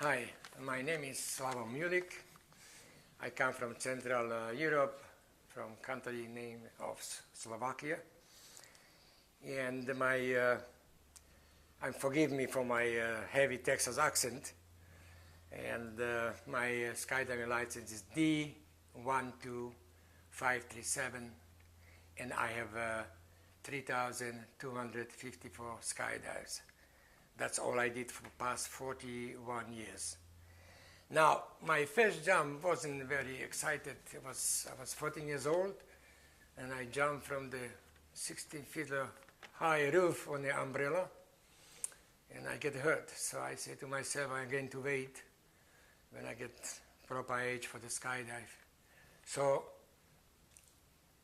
Hi, my name is Slavo Mulik. I come from Central Europe, from country name of Slovakia. And forgive me for my heavy Texas accent. And my skydiving license is D12537, and I have 3,254 skydives. That's all I did for the past 41 years. Now, my first jump wasn't very excited. I was 14 years old, and I jumped from the 16 feet high roof on the umbrella, and I get hurt. So I say to myself, I'm going to wait when I get proper age for the skydive. So,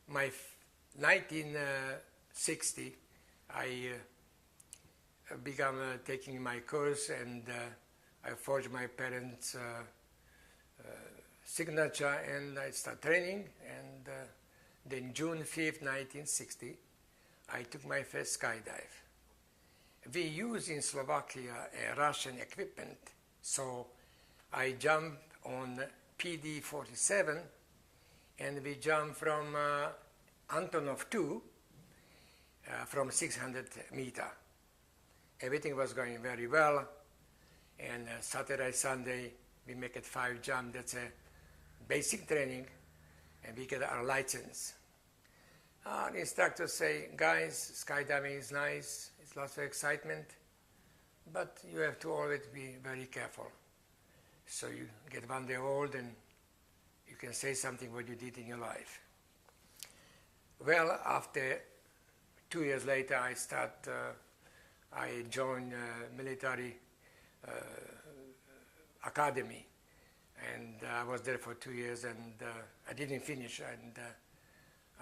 my 1960, I began taking my course, and I forged my parents' signature, and I started training. And then June 5th, 1960, I took my first skydive. We use in Slovakia Russian equipment, so I jumped on PD-47, and we jumped from Antonov 2 from 600 meters. Everything was going very well, and Saturday, Sunday, we make it 5 jumps. That's a basic training, and we get our license. The instructors say, guys, skydiving is nice, it's lots of excitement, but you have to always be very careful. So you get 1 day old, and you can say something what you did in your life. Well, after 2 years later, I joined military academy, and I was there for 2 years, and I didn't finish, and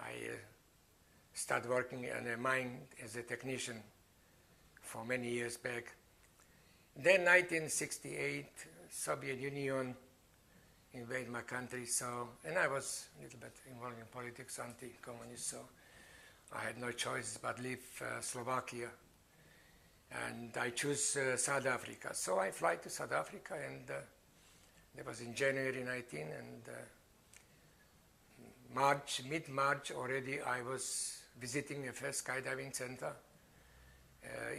I started working in a mine as a technician for many years back. Then 1968, Soviet Union invaded my country, and I was a little bit involved in politics, anti-communist, so I had no choice but leave Slovakia. And I choose South Africa. So I fly to South Africa, and that was in January 19, and mid-March already I was visiting the first skydiving center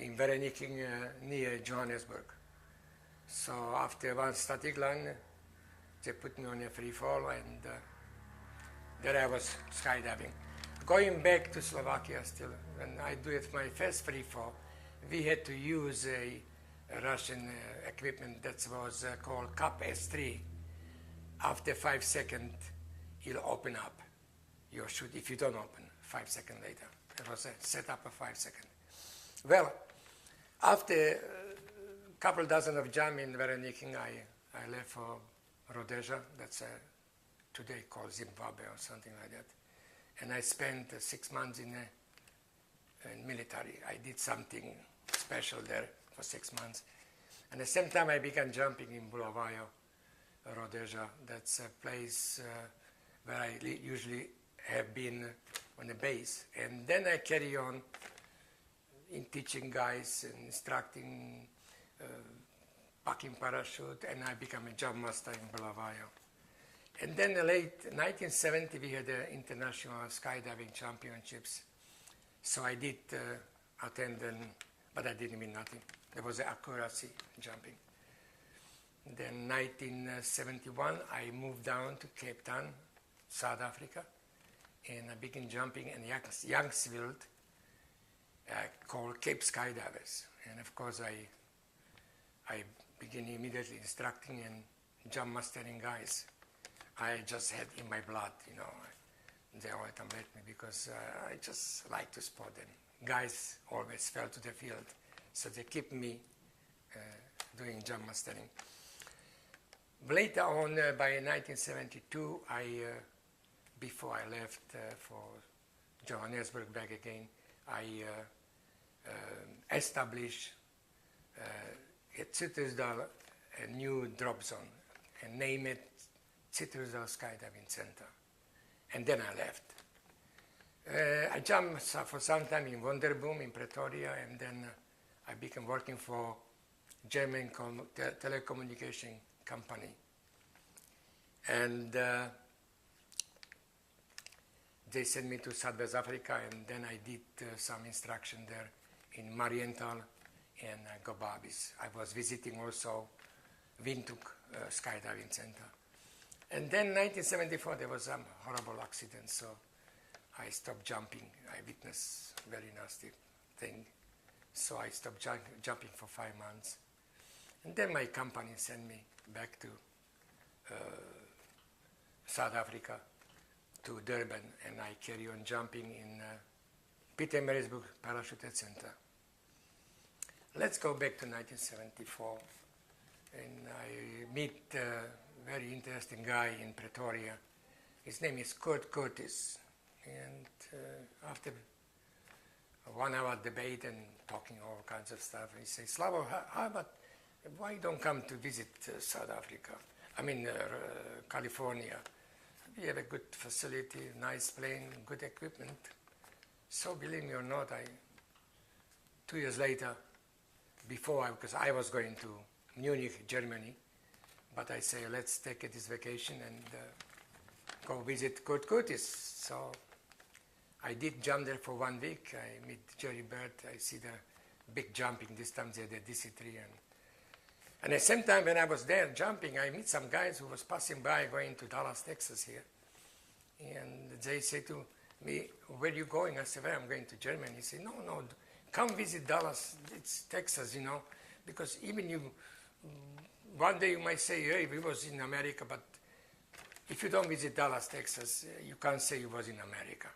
in Vereeniging near Johannesburg. So after one static line, they put me on a free fall, and there I was skydiving. Going back to Slovakia still, when I do it my first free fall, we had to use a Russian equipment that was called CAP S3. After 5 seconds, it'll open up your chute if you don't open 5 seconds later. It was a setup of 5 seconds. Well, after a couple dozen of jumps in Vereeniging, I left for Rhodesia. That's today called Zimbabwe or something like that. And I spent 6 months in military. I did something special there for 6 months. And at the same time, I began jumping in Bulawayo, Rhodesia. That's a place where I usually have been on the base. And then I carry on in teaching guys and instructing, packing parachute, and I became a jump master in Bulawayo. And then in the late 1970, we had the International Skydiving Championships. So I did attend, but I didn't mean nothing. There was accuracy jumping. Then 1971, I moved down to Cape Town, South Africa, and I began jumping in Youngsville, called Cape Skydivers. And of course, I began immediately instructing and jump mastering guys. I just had in my blood, you know. They always come back me because I just like to spot them. Guys always fell to the field, so they keep me doing jump mastering. Later on, by 1972, before I left for Johannesburg back again, I established at Citrusdal a new drop zone and named it Citrusdal Skydiving Center. And then I left. I jumped for some time in Wonderboom in Pretoria, and then I began working for German telecommunication company. And they sent me to Southwest Africa, and then I did some instruction there in Marienthal and Gobabis. I was visiting also Windhoek skydiving center. And then 1974 there was a horrible accident, so I stopped jumping. I witnessed a very nasty thing. So I stopped jumping for 5 months. And then my company sent me back to South Africa, to Durban, and I carry on jumping in Pietermaritzburg Parachute Center. Let's go back to 1974, and I meet a very interesting guy in Pretoria. His name is Kurt Curtis, and after a 1 hour debate and talking all kinds of stuff, he says, Slavo, how about, why don't come to visit South Africa? I mean, California. We have a good facility, nice plane, good equipment. So believe me or not, 2 years later, because I was going to Munich, Germany, but I say, let's take this vacation and go visit Kurt Curtis. So I did jump there for 1 week. I meet Jerry Bird. I see the big jumping. This time they're the DC-3. And at the same time, when I was there jumping, I meet some guys who was passing by going to Dallas, Texas here. And they say to me, where are you going? I said, well, I'm going to Germany. He said, no, come visit Dallas. It's Texas, you know, because even you, one day you might say, hey, we was in America, but if you don't visit Dallas, Texas, you can't say you was in America.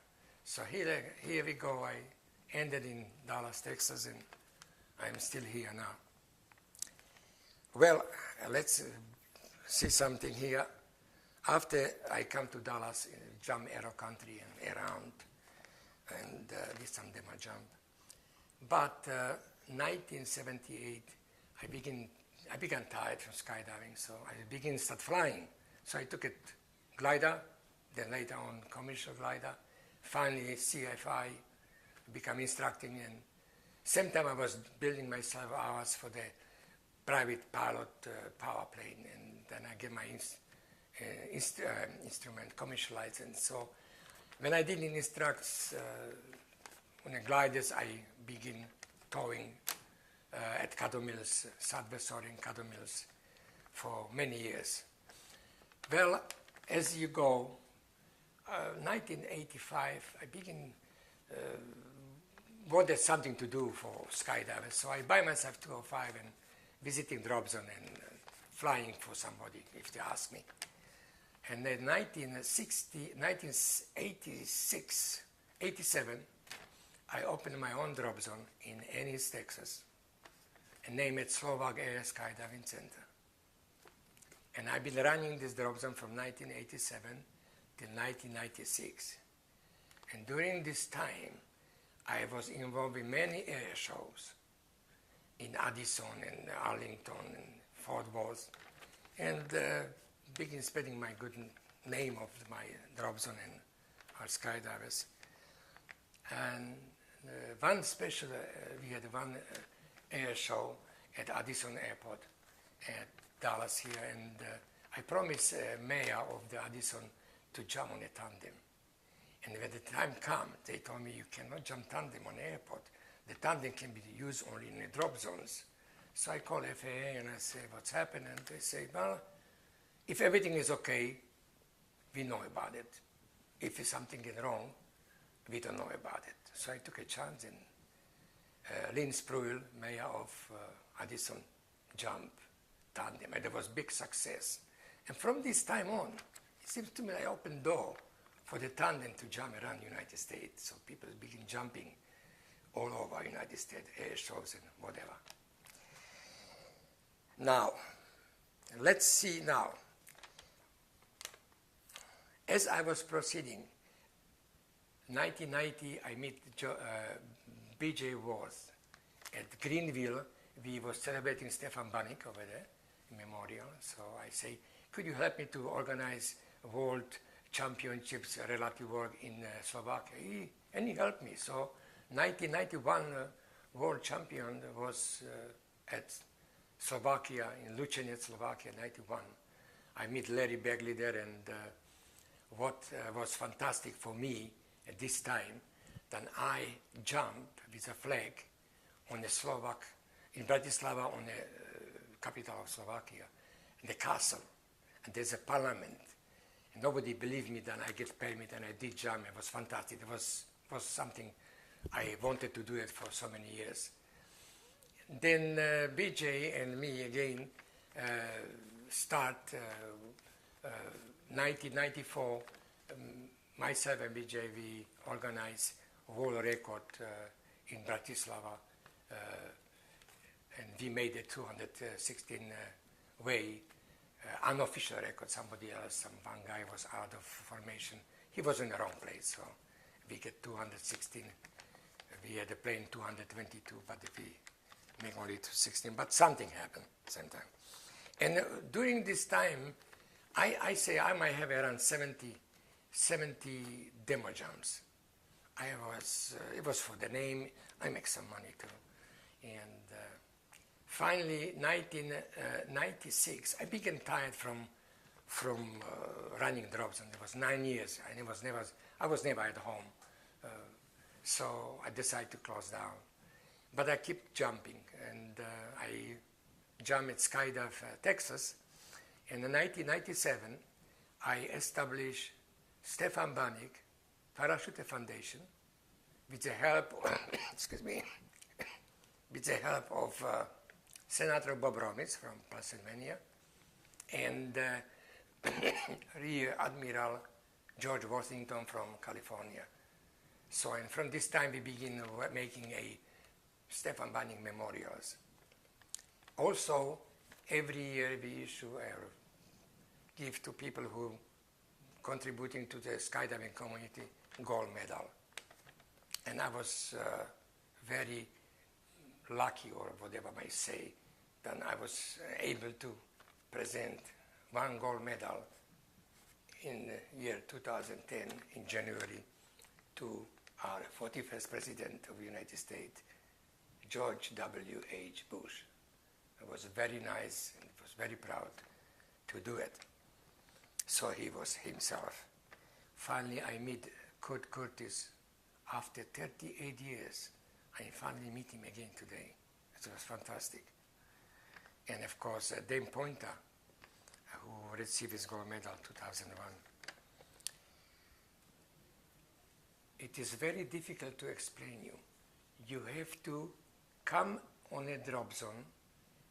So here we go. I ended in Dallas, Texas, and I'm still here now. Well, let's see something here. After I come to Dallas, jump aero country and around, and did some demo jump. But 1978, I began tired from skydiving, so I began start flying. So I took it glider, then later on commercial glider, finally CFI, become instructing, and same time I was building myself hours for the private pilot power plane, and then I get my instrument commercial license. So when I didn't instruct on the gliders, I begin towing at Caddo Mills, Southwest or in Caddo Mills for many years. Well, as you go, 1985, I begin wanted something to do for skydivers. So I buy myself 205 and visiting drop zone and flying for somebody if they ask me. And in 1986, 87, I opened my own drop zone in Ennis, Texas, and named it Slovak Air Skydiving Center. And I've been running this drop zone from 1987 till 1996. And during this time, I was involved in many air shows in Addison and Arlington and Fort Worth, and begin spreading my good name of my drop zone and our skydivers. And one special, we had one air show at Addison Airport at Dallas here, and I promised mayor of the Addison to jump on a tandem. And when the time came, they told me you cannot jump tandem on the airport. The tandem can be used only in the drop zones. So I call FAA and I say, what's happened? And they say, well, if everything is okay, we know about it. If something is wrong, we don't know about it. So I took a chance, and Lynn Spruill, mayor of Addison, jumped tandem, and it was big success. And from this time on, it seems to me I opened door for the tandem to jump around the United States. So people begin jumping all over the United States, air shows and whatever. Now, let's see now. As I was proceeding, 1990, I met B.J. Worth at Greenville. We were celebrating Stefan Banik over there, memorial. So I say, could you help me to organize World Championships relative work in Slovakia? And he helped me. So 1991 World Champion was at Slovakia, in Luceniec, Slovakia, 91. I meet Larry Bagley there, and what was fantastic for me at this time, then I jumped with a flag on the Slovak, in Bratislava, on the capital of Slovakia, in the castle, and there's a parliament. And nobody believed me, then I get permit, and I did jump. It was fantastic. It was something I wanted to do it for so many years. Then BJ and me again start 1994. Myself and BJ, we organize world record in Bratislava, and we made a 216 way unofficial record. Somebody else, one guy was out of formation. He was in the wrong place, so we get 216. We had a plane 222, but we make only 216. But something happened same time. And during this time, I say I might have around 70 demo jumps. It was for the name. I make some money too. And finally, 1996, I became tired from running drops, and it was 9 years, and I was never at home. So I decided to close down. But I keep jumping, and I jumped at Skydive, Texas. And in 1997, I established Stefan Banik Parachute Foundation with the help, excuse me, with the help of Senator Bob Romitz from Pennsylvania and Rear Admiral George Washington from California. So, and from this time we begin making a Stefan Banik memorials. Also, every year we issue a gift to people who contributing to the skydiving community gold medal. And I was very lucky, or whatever I may say, that I was able to present one gold medal in the year 2010 in January to our 41st President of the United States, George W.H. Bush. It was very nice and was very proud to do it. So he was himself. Finally, I meet Kurt Curtis after 38 years. I finally meet him again today. It was fantastic. And of course, Dame Pointer, who received his gold medal 2001. It is very difficult to explain you. You have to come on a drop zone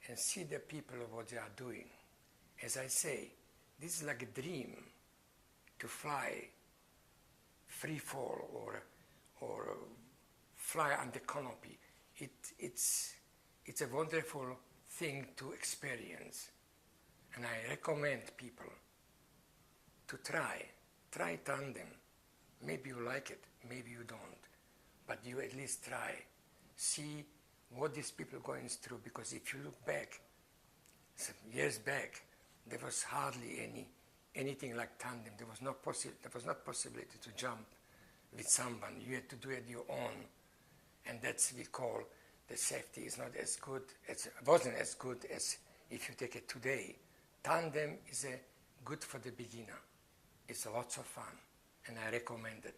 and see the people what they are doing. As I say, this is like a dream to fly free fall or fly under canopy. It's a wonderful thing to experience. And I recommend people to try tandem. Maybe you like it, maybe you don't, but you at least try. See what these people are going through, because if you look back, some years back, there was hardly anything like tandem. There was not possibility to jump with someone. You had to do it your own, and that's we call the safety is not as good. Wasn't as good as if you take it today. Tandem is good for the beginner. It's lots of fun, and I recommend it.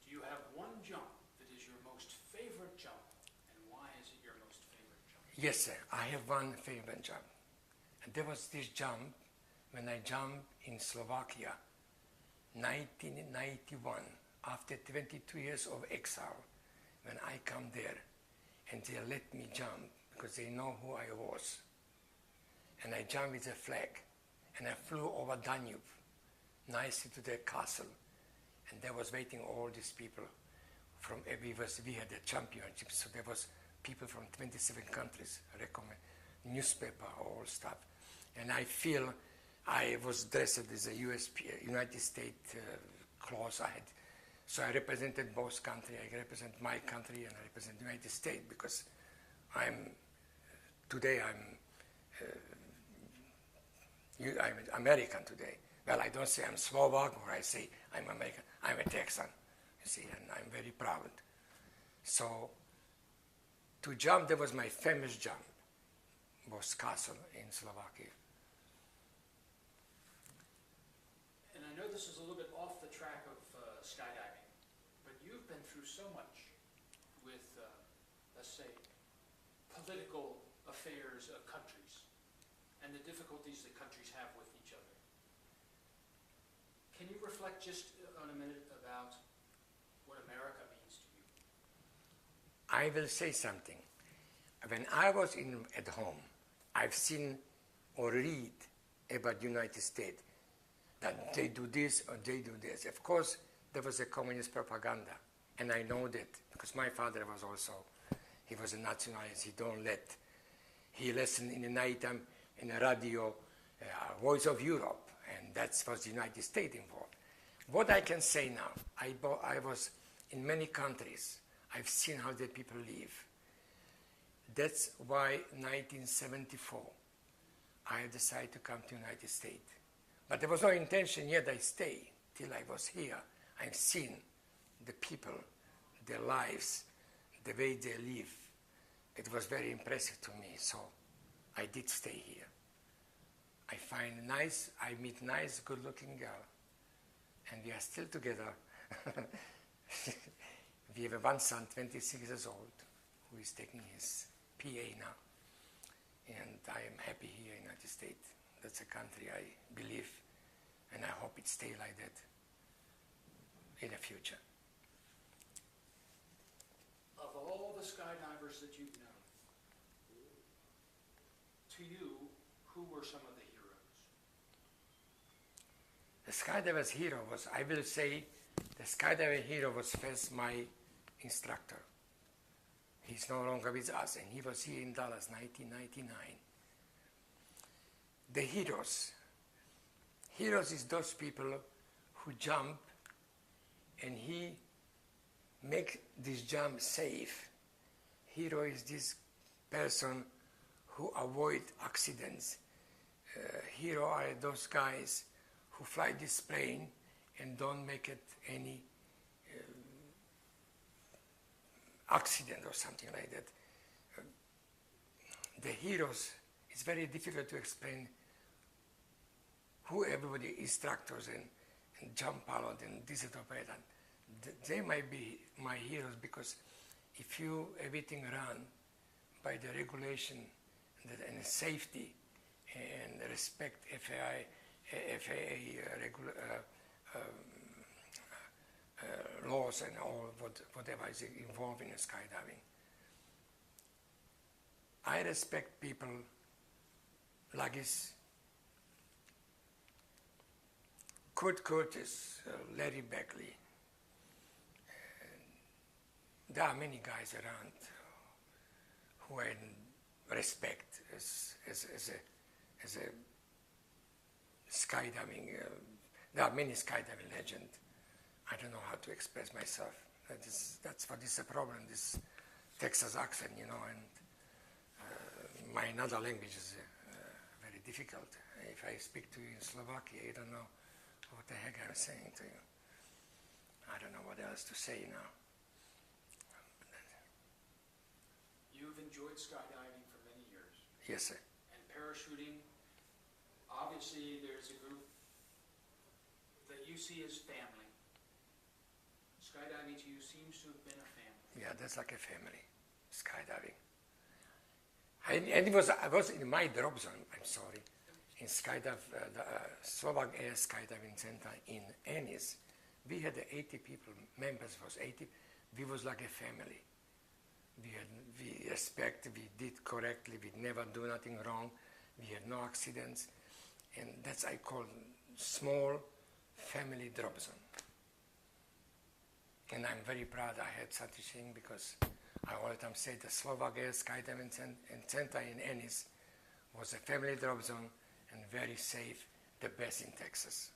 Do you have one jump that is your most favorite jump, and why is it your most favorite jump? Yes, sir. I have one favorite jump. And there was this jump when I jumped in Slovakia, 1991, after 22 years of exile, when I come there, and they let me jump because they know who I was. And I jumped with a flag, and I flew over Danube, nicely to the castle, and there was waiting all these people from every we had a championship, so there was people from 27 countries, recommend newspaper, all stuff. And I feel I was dressed as a United States clothes I had. So I represented both countries. I represent my country and I represent the United States, because today I'm American today. Well, I don't say I'm Slovak, or I say I'm American. I'm a Texan, you see, and I'm very proud. So to jump, that was my famous jump, was castle in Slovakia. And I know this is a little bit off the track of skydiving, but you've been through so much with, let's say, political affairs of countries and the difficulties that countries have with each other. Can you reflect just on a minute about what America means to you? I will say something. When I was at home, I've seen or read about United States that they do this or they do this. Of course, there was a communist propaganda, and I know that because my father was also, he was a nationalist. He listened in the nighttime in the radio, Voice of Europe, and that was the United States involved. What I can say now, I was in many countries. I've seen how the people live. That's why 1974, I decided to come to the United States. But there was no intention yet I stay till I was here. I've seen the people, their lives, the way they live. It was very impressive to me, so I did stay here. I find nice, I meet nice, good-looking girl, and we are still together. We have one son, 26 years old, who is taking his PA now, and I am happy here in the United States. That's a country I believe, and I hope it stays like that in the future. Of all the skydivers that you've known, to you, who were some of the heroes? The skydiver's hero was, I will say, the skydiver hero was first my instructor. He's no longer with us, and he was here in Dallas, 1999. The heroes is those people who jump, and he make this jump safe. Hero is this person who avoid accidents. Hero are those guys who fly this plane and don't make it any accident or something like that. The heroes, it's very difficult to explain who everybody, instructors and jump pilot and diesel operator. They might be my heroes because if you everything run by the regulation and safety and respect FAA laws and all whatever is involved in skydiving. I respect people like this Kurt Curtis, Larry Beckley. There are many guys around who I respect as a skydiving. There are many skydiving legends. I don't know how to express myself. That's what is a problem, this Texas accent, you know, and my another language is very difficult. If I speak to you in Slovakia, you don't know what the heck I'm saying to you. I don't know what else to say now. You've enjoyed skydiving for many years. Yes, sir. And parachuting, obviously there's a group that you see as family. Skydiving to you seems to have been a family. Yeah, that's like a family, skydiving. And I was in my drop zone, I'm sorry, in the Slovak Air Skydiving Center in Ennis. We had 80 people, members was 80. We was like a family. We respect, we did correctly, we never do nothing wrong. We had no accidents. And that's I call small family drop zone. And I'm very proud I had such a thing because I all the time say the Slovak Air Skydiving Center in Ennis was a family drop zone and very safe, the best in Texas.